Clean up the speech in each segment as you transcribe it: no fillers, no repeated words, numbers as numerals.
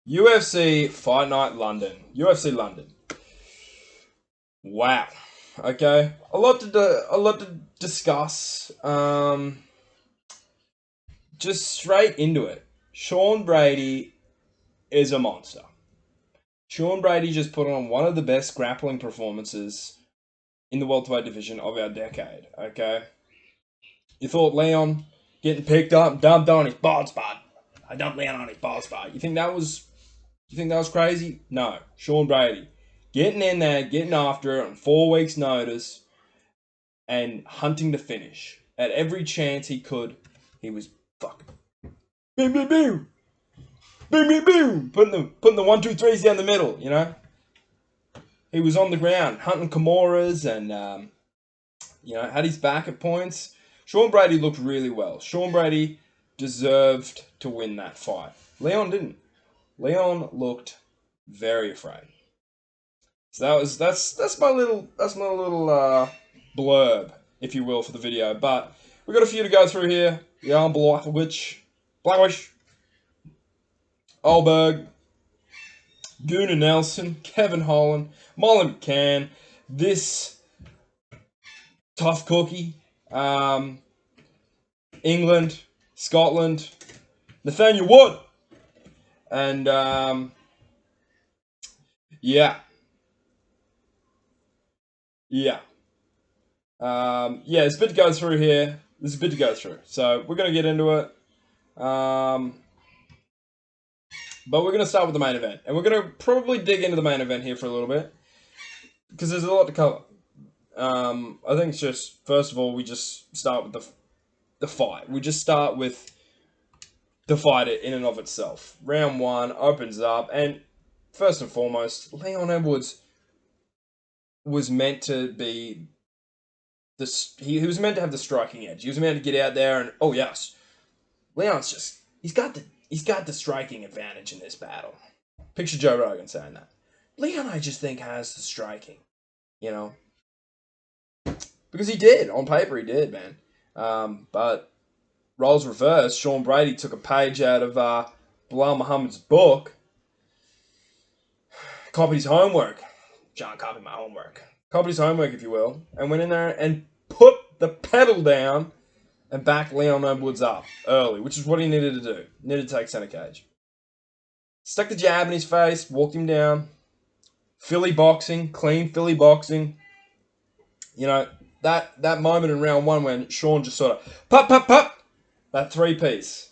UFC Fight Night London. UFC London. Wow. Okay. A lot to discuss. Just straight into it. Sean Brady is a monster. Sean Brady just put on one of the best grappling performances in the welterweight division of our decade. Okay. You thought Leon getting picked up, dumped on his bald spot. I dumped Leon on his bald spot. You think that was crazy? No. Sean Brady getting in there, getting after it on 4 weeks' notice, and hunting to finish. At every chance he could, he was fucking boom, boom, boom, boom, boom, boom, putting the 1, 2, 3s down the middle. You know, he was on the ground hunting Kimuras and had his back at points. Sean Brady looked really well. Sean Brady deserved to win that fight. Leon didn't. Leon looked very afraid. So that's my little blurb, if you will, for the video. But we've got a few to go through here. Blachowicz, Ulberg, Gunnar Nelson, Kevin Holland, Molly McCann, this tough cookie, England, Scotland, Nathaniel Wood, and there's a bit to go through here. There's a bit to go through. So we're going to get into it. But we're going to start with the main event. And we're going to probably dig into the main event here for a little bit. Because there's a lot to cover. I think it's just, first of all, we just start with the fight. We just start with the fight in and of itself. Round 1 opens up. And first and foremost, Leon Edwards was meant to be he was meant to have the striking edge. He was meant to get out there and Leon's just he's got the striking advantage in this battle. Picture Joe Rogan saying that. Leon, I just think, has the striking, because he did on paper. He did, man. But roles reversed. Sean Brady took a page out of Bilal Muhammad's book. Copied his homework. John copied my homework. Copied his homework, if you will, and went in there and put the pedal down and backed Leon Edwards up early, which is what he needed to do. Needed to take center cage. Stuck the jab in his face, walked him down. Philly boxing, clean Philly boxing. That moment in round 1 when Sean just sort of pop, that three-piece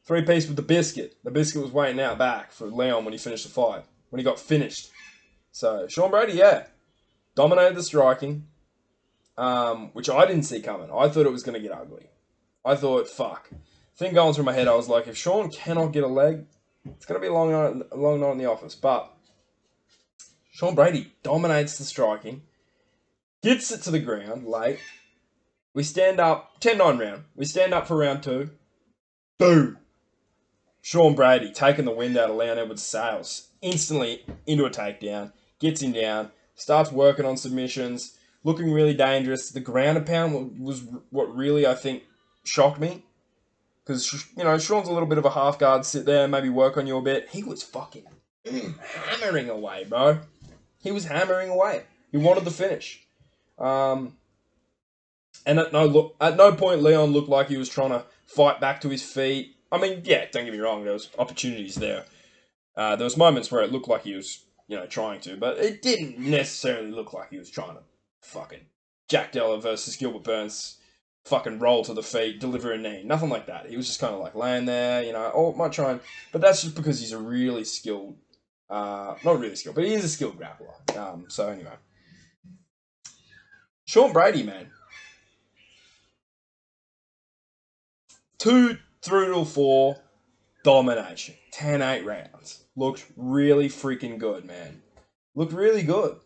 with the biscuit. The biscuit was waiting out back for Leon when he finished the fight, when he got finished. So, Sean Brady, dominated the striking, which I didn't see coming. I thought it was going to get ugly. I thought, fuck. Thing going through my head, I was like, if Sean cannot get a leg, it's going to be a long night in the office. But Sean Brady dominates the striking, gets it to the ground late. We stand up, 10-9 round. We stand up for round 2. Boom. Sean Brady taking the wind out of Leon Edwards' sails. Instantly into a takedown. Gets him down. Starts working on submissions. Looking really dangerous. The ground and pound was what really, I think, shocked me. Because, Sean's a little bit of a half guard. Sit there, maybe work on you a bit. He was fucking hammering away, bro. He was hammering away. He wanted the finish. And at no point Leon looked like he was trying to fight back to his feet. I mean, yeah, don't get me wrong. There was opportunities there. There was moments where it looked like he was, trying to. But it didn't necessarily look like he was trying to fucking Jack Della versus Gilbert Burns fucking roll to the feet, deliver a knee. Nothing like that. He was just kind of like laying there, might try and... But that's just because he's a really skilled... not really skilled, but he is a skilled grappler. So anyway. Sean Brady, man. 2 through to 4 domination. 10-8 rounds. Looked really freaking good, man. Looked really good.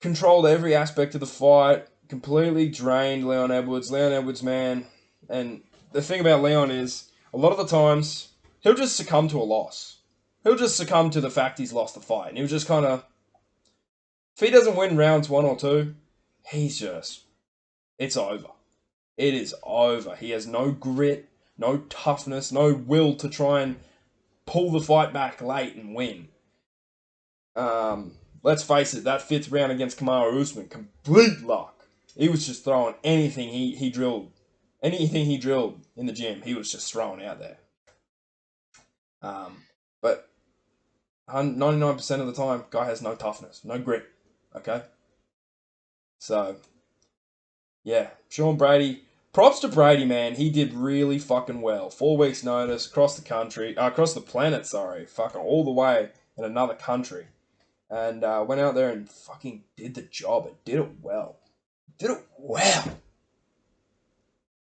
Controlled every aspect of the fight. Completely drained Leon Edwards. Leon Edwards, man. And the thing about Leon is, a lot of the times, he'll just succumb to a loss. He'll just succumb to the fact he's lost the fight. And he'll just kind of... If he doesn't win rounds 1 or 2, he's just... It's over. It is over. He has no grit, no toughness, no will to try and pull the fight back late and win. Let's face it, that 5th round against Kamaru Usman, complete luck. He was just throwing anything he drilled. Anything he drilled in the gym, he was just throwing out there. But 99% of the time, guy has no toughness, no grit. Okay? So, yeah, Sean Brady. Props to Brady, man. He did really fucking well. 4 weeks notice, across the planet, fucking all the way in another country. And went out there and fucking did the job and did it well.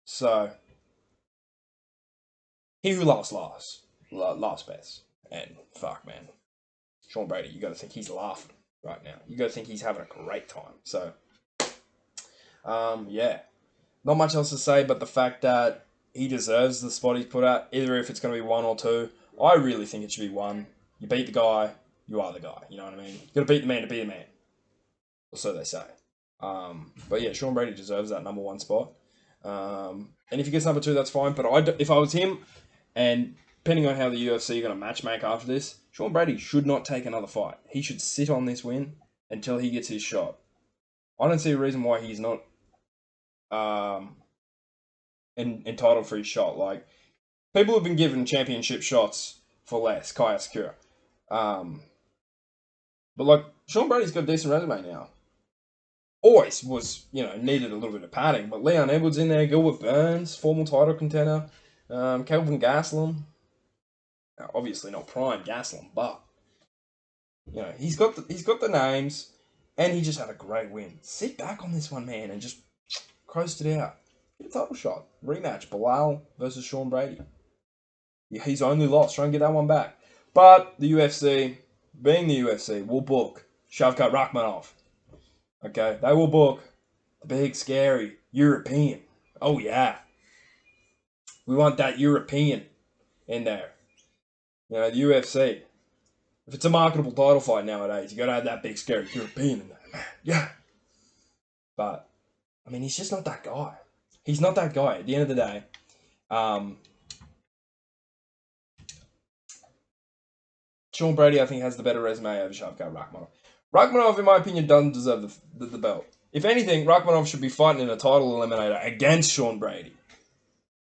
So, he who laughs best. And fuck, man. Sean Brady, you got to think he's laughing right now. You got to think he's having a great time. So, yeah. Not much else to say but the fact that he deserves the spot he's put at, either if it's going to be 1 or 2. I really think it should be 1. You beat the guy, you are the guy. You know what I mean? You got to beat the man to be the man. Or so they say. But yeah, Sean Brady deserves that number 1 spot. And if he gets number 2, that's fine. But if I was him, and depending on how the UFC are going to matchmake after this, Sean Brady should not take another fight. He should sit on this win until he gets his shot. I don't see a reason why he's not entitled for his shot. Like, people have been given championship shots for less. Kaue Sakura. But like, Sean Brady's got a decent resume now. Always was, needed a little bit of padding. But Leon Edwards in there, Gilbert Burns, former title contender, Kelvin Gastelum. Obviously not prime Gastelum, but he's got the names, and he just had a great win. Sit back on this one, man, and just coast it out. Get a title shot. Rematch. Bilal versus Sean Brady. Yeah, he's only lost. Try and get that one back. But the UFC, being the UFC, will book Shavkat Rakhmonov. Okay? They will book the big, scary European. Oh, yeah. We want that European in there. The UFC. If it's a marketable title fight nowadays, you got to have that big, scary European in there, man. Yeah. But, I mean, he's just not that guy. He's not that guy. At the end of the day, Sean Brady, I think, has the better resume over Shavkat Rakhmonov. Rakhmonov, in my opinion, doesn't deserve the belt. If anything, Rakhmonov should be fighting in a title eliminator against Sean Brady.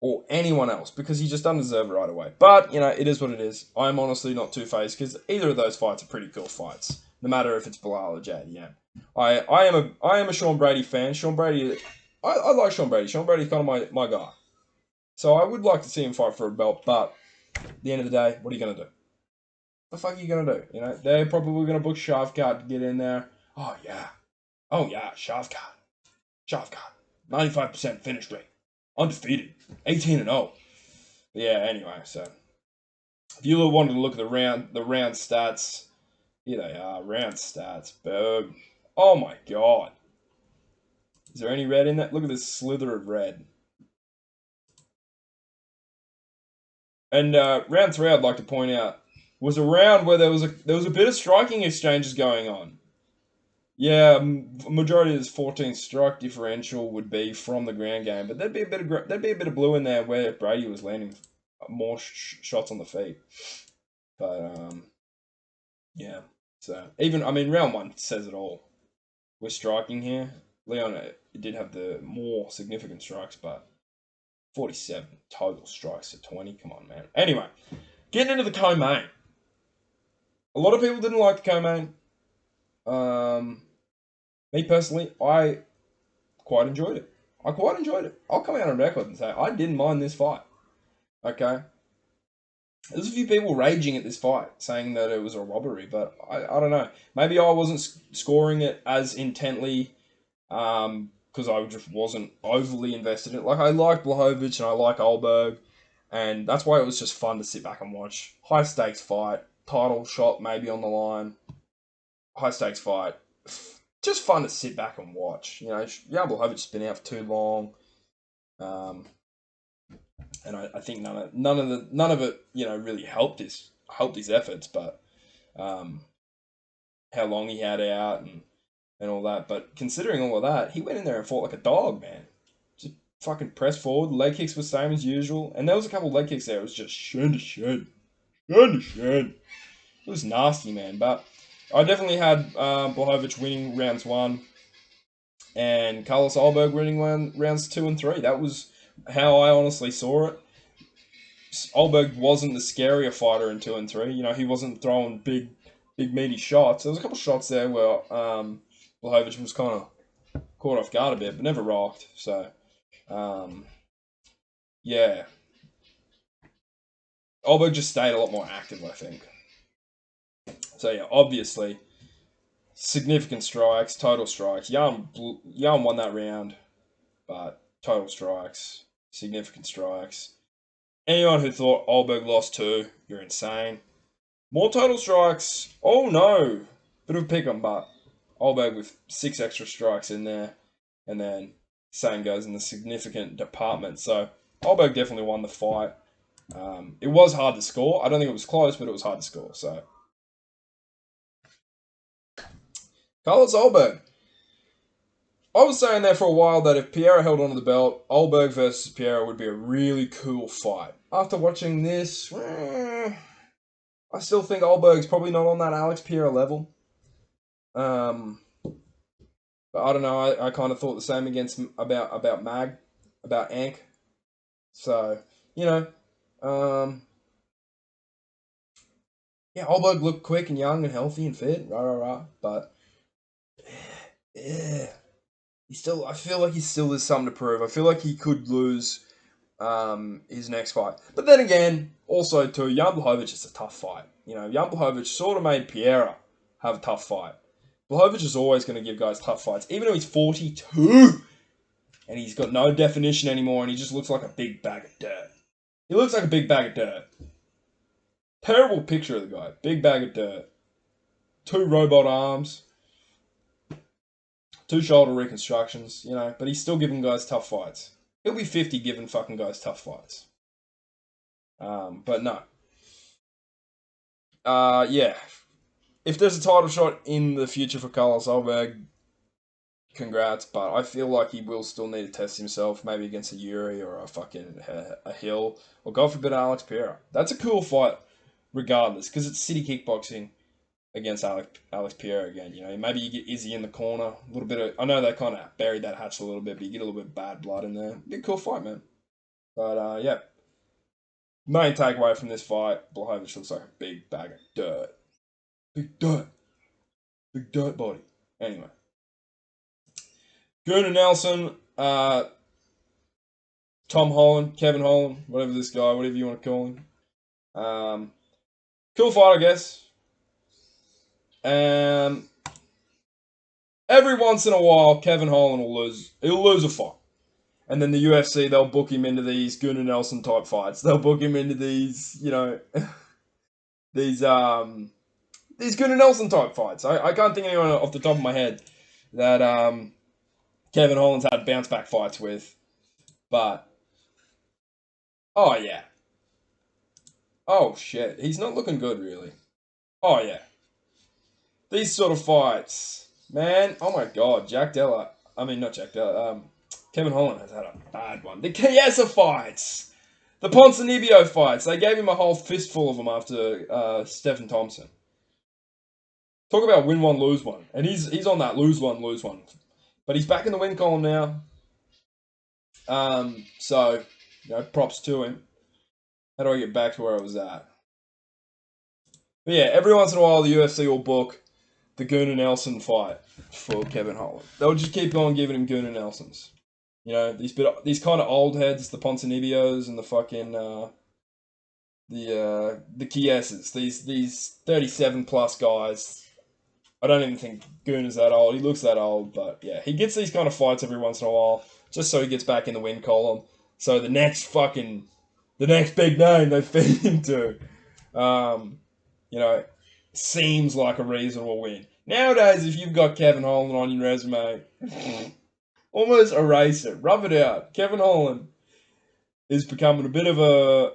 Or anyone else, because he just doesn't deserve it right away. But, it is what it is. I'm honestly not too phased, because either of those fights are pretty cool fights. No matter if it's Bilal or JDM. I am a Sean Brady fan. Sean Brady... I like Sean Brady. Sean Brady's kind of my guy. So I would like to see him fight for a belt, but at the end of the day, what are you going to do? What the fuck are you going to do? They're probably going to book Shavkat to get in there. Oh, yeah, Shavkat. 95% finish rate. Undefeated. 18-0. Yeah, anyway, so if you wanted to look at the round stats, here they are, round stats. Boom. Oh my god. Is there any red in that? Look at this slither of red. And round 3, I'd like to point out, was a round where there was a bit of striking exchanges going on. Yeah, majority of this 14 strike differential would be from the ground game, but there'd be a bit of blue in there where Brady was landing more shots on the feet. But yeah. So round 1 says it all. We're striking here. Leon did have the more significant strikes, but 47 total strikes to 20. Come on, man. Anyway, getting into the co-main. A lot of people didn't like the co-main. Me personally, I quite enjoyed it. I'll come out on record and say I didn't mind this fight. Okay? There's a few people raging at this fight, saying that it was a robbery, but I don't know. Maybe I wasn't scoring it as intently because I just wasn't overly invested in it. Like, I like Blachowicz and I like Ulberg, and that's why it was just fun to sit back and watch. High-stakes fight, title shot maybe on the line, high-stakes fight. Just fun to sit back and watch. Jan Blachowicz has been out for too long. And I think none of it, really helped his efforts, but how long he had out and all that. But considering all of that, he went in there and fought like a dog, man. Just fucking pressed forward. Leg kicks were same as usual, and there was a couple of leg kicks there. It was just shin to shin. I understand. It was nasty, man. But I definitely had Blachowicz winning rounds 1 and Carlos Ulberg winning rounds 2 and 3. That was how I honestly saw it. Ulberg wasn't the scarier fighter in 2 and 3. You know, he wasn't throwing big meaty shots. There was a couple shots there where Blachowicz was kind of caught off guard a bit, but never rocked. So, yeah. Ulberg just stayed a lot more active, I think. So, yeah, obviously, significant strikes, total strikes. Jan won that round, but total strikes, significant strikes. Anyone who thought Ulberg lost 2, you're insane. More total strikes. Oh no. Bit of a pick 'em, but Ulberg with 6 extra strikes in there. And then same goes in the significant department. So Ulberg definitely won the fight. It was hard to score. I don't think it was close, but it was hard to score. So Carlos Ulberg. I was saying there for a while that if Piera held onto the belt, Ulberg versus Piera would be a really cool fight. After watching this, I still think Ulberg's probably not on that Alex Piera level. But I don't know. I kind of thought the same about Ank. So you know, yeah, Ulberg looked quick and young and healthy and fit, But yeah, I feel like he still has something to prove. I feel like he could lose his next fight. But then again, also too, Jan Blachowicz is a tough fight. You know, Jan Blachowicz sort of made Piera have a tough fight. Blachowicz is always going to give guys tough fights, even though he's 42 and he's got no definition anymore, and he just looks like a big bag of dirt. He looks like a big bag of dirt. Terrible picture of the guy. Big bag of dirt. 2 robot arms. 2 shoulder reconstructions, you know, but he's still giving guys tough fights. He'll be 50 giving fucking guys tough fights. But no. Yeah. If there's a title shot in the future for Carlos Ulberg, congrats, but I feel like he will still need to test himself, maybe against a Yuri or a Hill, or God forbid Alex Pereira. That's a cool fight, regardless, because it's city kickboxing against Alex Pereira again. You know, maybe you get Izzy in the corner, a little bit of. I know they kind of buried that hatch a little bit, but you get a little bit of bad blood in there. Be a cool fight, man. But yeah, main takeaway from this fight: Blachowicz looks like a big bag of dirt. Big dirt body. Anyway. Gunnar Nelson, Tom Holland, Kevin Holland, whatever you want to call him. Cool fight, I guess. Every once in a while, Kevin Holland will lose. He'll lose a fight. And then the UFC, they'll book him into these Gunnar Nelson type fights. They'll book him into these, you know, these Gunnar Nelson type fights. I can't think of anyone off the top of my head that Kevin Holland's had bounce back fights with. But, oh yeah. Oh shit, he's not looking good really. Oh yeah. These sort of fights, man, oh my god, Kevin Holland has had a bad one. The Chiesa fights! The Ponzinibbio fights, they gave him a whole fistful of them after Stephen Thompson. Talk about win one, lose one. And he's on that lose one. But he's back in the win column now. So, you know, props to him. How do I get back to where I was at? But yeah, every once in a while the UFC will book the Gunnar Nelson fight for Kevin Holland. They'll just keep on giving him Gunnar Nelsons. You know, these kind of old heads, the Ponzinibbios and the fucking the Chiesas, these 37 plus guys. I don't even think Gunnar's that old. He looks that old, but yeah, he gets these kind of fights every once in a while, just so he gets back in the win column. So the next big name they feed him to, you know, seems like a reasonable win. Nowadays, if you've got Kevin Holland on your resume, almost erase it, rub it out. Kevin Holland is becoming a bit of a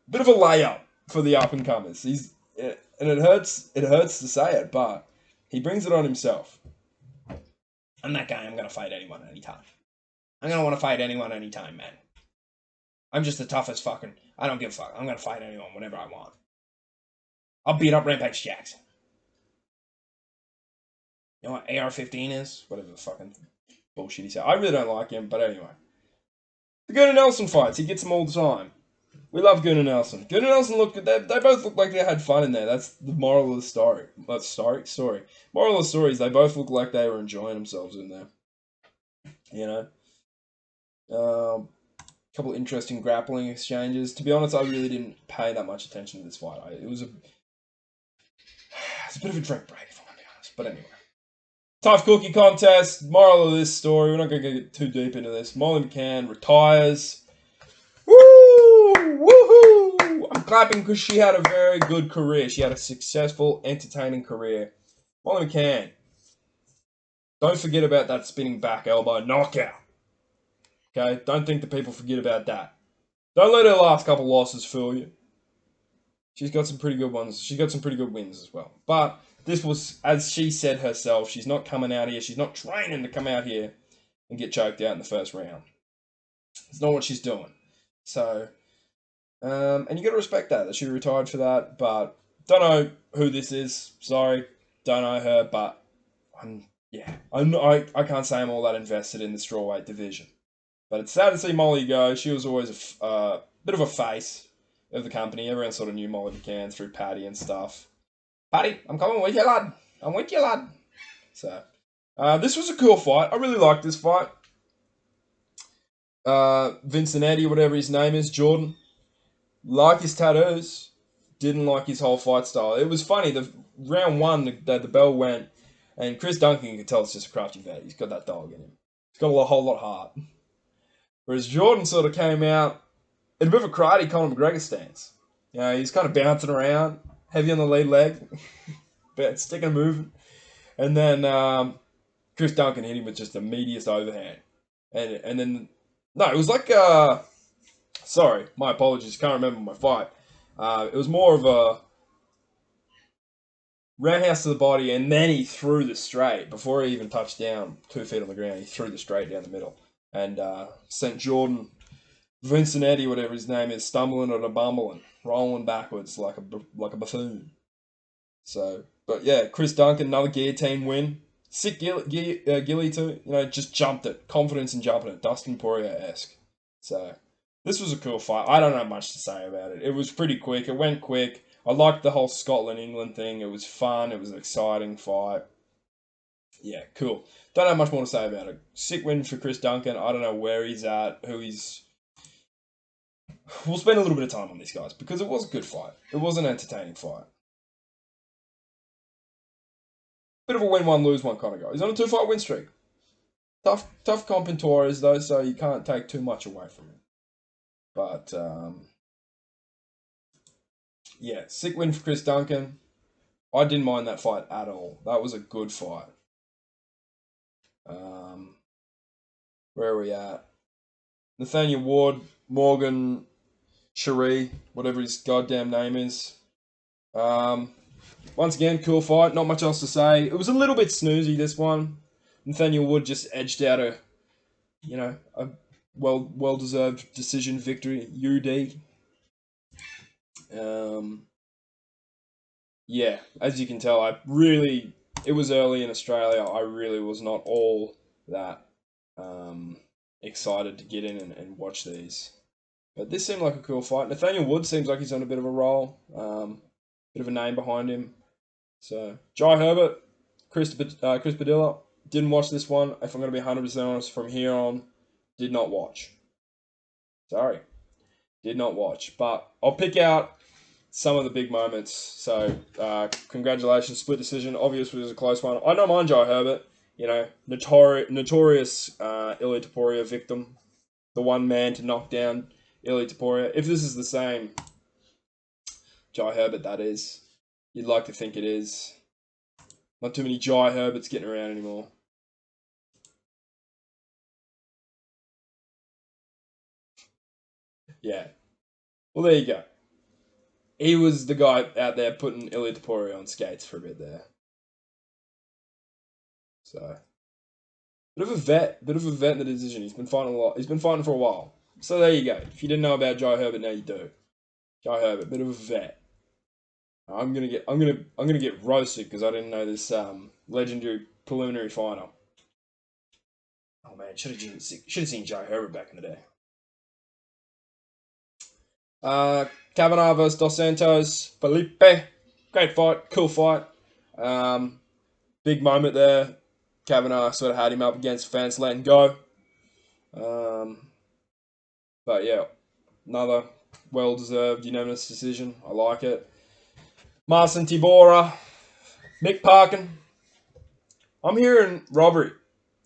layup for the up and comers. And it hurts to say it, but he brings it on himself. I'm that guy. I'm gonna fight anyone anytime. I'm gonna want to fight anyone anytime, man. I'm just the toughest fucking. I don't give a fuck. I'm gonna fight anyone whenever I want. I'll beat up Rampage Jackson. You know what AR-15 is? Whatever the fucking bullshit he said. I really don't like him, but anyway. The Gunnar Nelson fights, he gets them all the time. We love Gunnar Nelson. Gunnar Nelson looked good. They both looked like they had fun in there. That's the moral of the story. Story. Moral of the story is they both looked like they were enjoying themselves in there. You know? Couple of interesting grappling exchanges. To be honest, I really didn't pay that much attention to this fight. It was a bit of a drink break, if I'm being honest. But anyway. Tough cookie contest. Moral of this story. We're not going to get too deep into this. Molly McCann retires. Woo! Woohoo! I'm clapping because she had a very good career. She had a successful, entertaining career. Molly McCann. Don't forget about that spinning back elbow knockout. Okay? Don't think that people forget about that. Don't let her last couple losses fool you. She's got some pretty good ones. She's got some pretty good wins as well. But this was, as she said herself, she's not coming out here. She's not training to come out here and get choked out in the first round. It's not what she's doing. So, and you got to respect that she retired for that. But don't know who this is. Sorry, don't know her. But I can't say I'm all that invested in the strawweight division. But it's sad to see Molly go. She was always a bit of a face of the company. Everyone sort of knew Molly McCann through Paddy and stuff. Paddy, I'm coming with you, lad. I'm with you, lad. So, this was a cool fight. I really liked this fight. Vucenic, whatever his name is, Jordan, liked his tattoos, didn't like his whole fight style. It was funny, the round one, the bell went, and Chris Duncan, you can tell it's just a crafty vet. He's got that dog in him. He's got a whole lot of heart. Whereas Jordan sort of came out in a bit of a karate Conor McGregor stance. You know, he's kind of bouncing around, heavy on the lead leg, sticking and moving. And then Chris Duncan hit him with just the meatiest overhand. And then, no, it was like, sorry, my apologies, can't remember my fight. It was more of a roundhouse to the body, and then he threw the straight. Before he even touched down 2 feet on the ground, he threw the straight down the middle. And sent Jordan, Vucenic, whatever his name is, stumbling or bumbling, rolling backwards like a buffoon. So, but yeah, Chris Duncan, another guillotine win. Sick Gilly too, you know, just jumped it. Confidence in jumping it. Dustin Poirier-esque. So, this was a cool fight. I don't have much to say about it. It was pretty quick. It went quick. I liked the whole Scotland-England thing. It was fun. It was an exciting fight. Yeah, cool. Don't have much more to say about it. Sick win for Chris Duncan. I don't know where he's at, who he's... We'll spend a little bit of time on these guys, because it was a good fight. It was an entertaining fight. Bit of a win-one, lose-one kind of guy. He's on a 2-fight win streak. Tough comp in Torres, though, so you can't take too much away from him. But, yeah, sick win for Chris Duncan. I didn't mind that fight at all. That was a good fight. Where are we at? Nathaniel Ward, Morgan, Charriere, whatever his goddamn name is. Once again, cool fight. Not much else to say. It was a little bit snoozy, this one. Nathaniel Wood just edged out a well-deserved decision victory. UD. Yeah, as you can tell, it was early in Australia. I really was not all that excited to get in and watch these. But this seemed like a cool fight. Nathaniel Wood seems like he's on a bit of a roll. Bit of a name behind him. So, Jai Herbert, Chris Padilla. Didn't watch this one. If I'm going to be 100% honest, from here on, did not watch. Sorry. Did not watch. But I'll pick out some of the big moments. So, congratulations. Split decision. Obviously, it was a close one. I don't mind Jai Herbert. You know, notorious Ilia Topuria victim. The one man to knock down Ilia Topuria. If this is the same Jai Herbert, that is. You'd like to think it is. Not too many Jai Herberts getting around anymore. Yeah. Well, there you go. He was the guy out there putting Ilia Topuria on skates for a bit there. So, bit of a vet in the decision. He's been fighting a lot. He's been fighting for a while. So there you go. If you didn't know about Jai Herbert, now you do. Jai Herbert, bit of a vet. I'm gonna get roasted because I didn't know this legendary preliminary fighter. Oh man, should have seen Joe Herbert back in the day. Kavanagh versus Dos Santos. Felipe. Great fight. Cool fight. Big moment there. Kavanagh sort of had him up against fence, letting go. But yeah, another well-deserved unanimous decision. I like it. Marcin Tybura. Mick Parkin. I'm hearing robbery.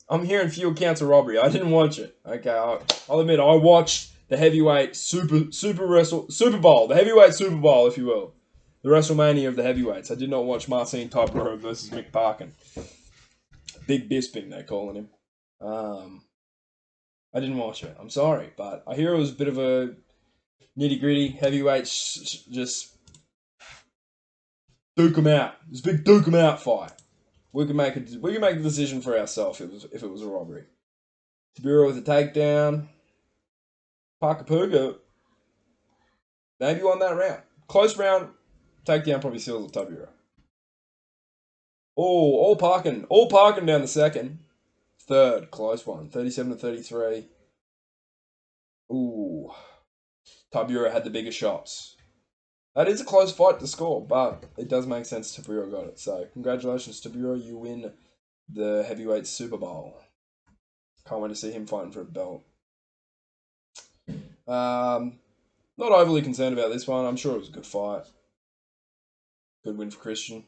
I'm hearing few counts of robbery. I didn't watch it. Okay, I'll admit I watched the heavyweight Super Bowl, the heavyweight Super Bowl, if you will, the WrestleMania of the heavyweights. I did not watch Marcin Tybura versus Mick Parkin. Big Bisping, they're calling him. I didn't watch it. I'm sorry, but I hear it was a bit of a nitty gritty heavyweight, just duke 'em out. It was a big duke 'em out fight. We can make a decision for ourselves if it was a robbery. Tybura with a takedown. Parker Puga maybe won that round. Close round. Takedown probably seals the Tybura. Oh, all Parkin down the second. Third, close one. 37-33. Ooh. Tybura had the bigger shots. That is a close fight to score, but it does make sense Tybura got it. So, congratulations, Tybura. You win the heavyweight Super Bowl. Can't wait to see him fighting for a belt. Not overly concerned about this one. I'm sure it was a good fight. Good win for Christian.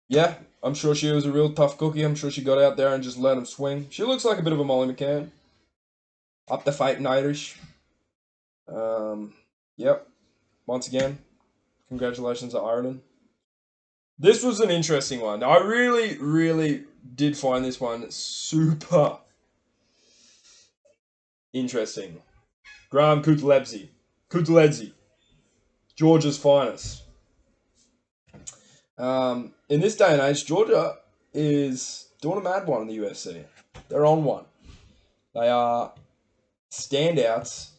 Yeah, I'm sure she was a real tough cookie. I'm sure she got out there and just let him swing. She looks like a bit of a Molly McCann. Up the fight nightish. Yep. Once again, congratulations to Ireland. This was an interesting one. I really, really did find this one super interesting. Guram Kutateldze. Georgia's finest. In this day and age, Georgia is doing a mad one in the UFC. They're on one. They are standouts.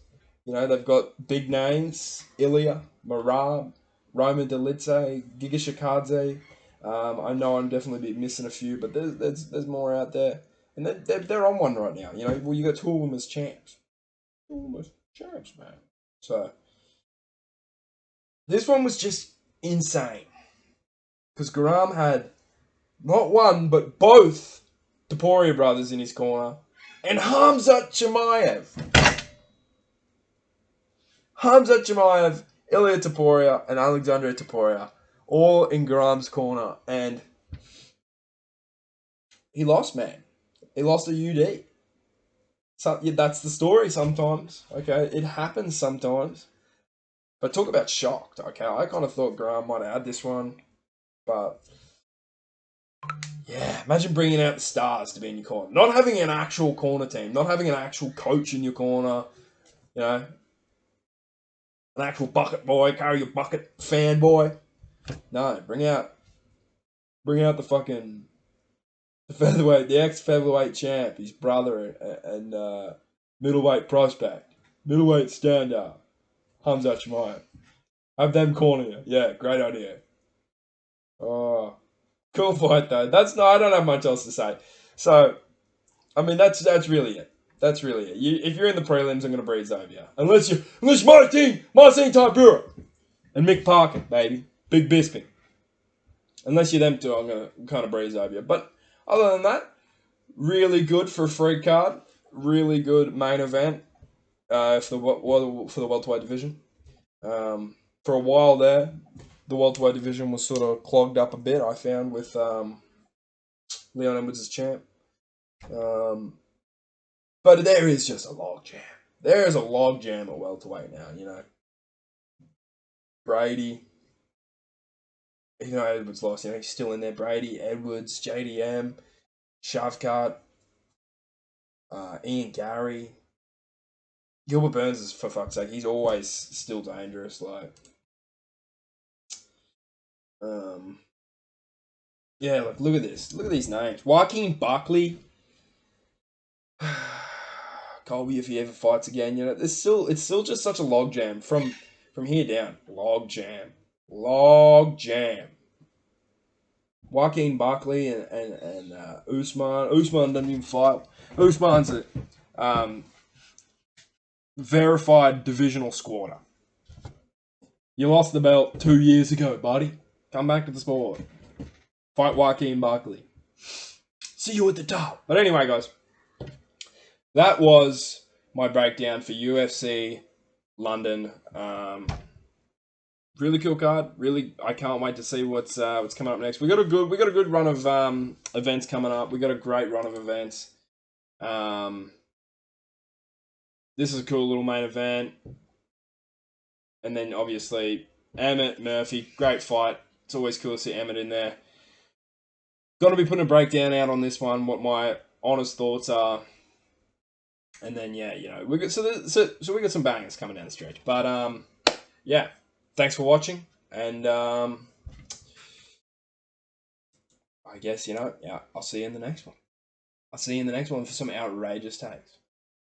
You know, they've got big names. Ilya, Marab, Roman Dolidze, Giga Shikadze. I know I'm definitely missing a few, but there's more out there. And they're on one right now. You know, well, you got two of them as champs. Two of them as champs, man. So, this one was just insane. Because Guram had not one, but both Topuria brothers in his corner. And Khamzat Chimaev, Ilya Topuria, and Alexandre Topuria, all in Guram's corner. And he lost, man. He lost a UD. So, yeah, that's the story sometimes. Okay, it happens sometimes. But talk about shocked. Okay, I kind of thought Guram might have had this one. But, yeah, imagine bringing out the stars to be in your corner. Not having an actual corner team. Not having an actual coach in your corner. You know, an actual bucket boy, carry your bucket fanboy. No, bring out the featherweight, the ex-featherweight champ, his brother, and middleweight prospect, middleweight stand-up, Khamzat Chimaev. Have them corner you. Yeah, great idea. Oh, cool fight though. I don't have much else to say. So, I mean, that's really it. That's really it. If you're in the prelims, I'm gonna breeze over you. Unless Marcin Tybura and Mick Parkin, baby, Big Bisping. Unless you're them two, I'm gonna kind of breeze over you. But other than that, really good for a free card. Really good main event for the welterweight division. For a while there, the welterweight division was sort of clogged up a bit, I found, with Leon Edwards as champ. But there is just a log jam. There is a log jam at welterweight now, you know. Brady, even though Edwards lost, you know, he's still in there. Brady, Edwards, JDM, Shavkat, Ian Gary. Gilbert Burns is, for fuck's sake, he's always still dangerous, like. Yeah, like, look at this. Look at these names. Joaquin Buckley. Colby, if he ever fights again, you know, it's still just such a logjam from From here down, log jam. Log jam. Joaquin Buckley and Usman. Usman doesn't even fight. Usman's a verified divisional squatter. You lost the belt 2 years ago, buddy. Come back to the sport. Fight Joaquin Buckley. See you at the top. But anyway, guys, that was my breakdown for UFC London. Really cool card. Really, I can't wait to see what's coming up next. We got a good run of events coming up. We got a great run of events. This is a cool little main event, and then obviously Emmett Murphy, great fight. It's always cool to see Emmett in there. Going to be putting a breakdown out on this one, what my honest thoughts are, and then yeah, you know, we got we got some bangers coming down the stretch. But yeah. Thanks for watching, and I guess, you know, yeah, I'll see you in the next one. I'll see you in the next one for some outrageous takes.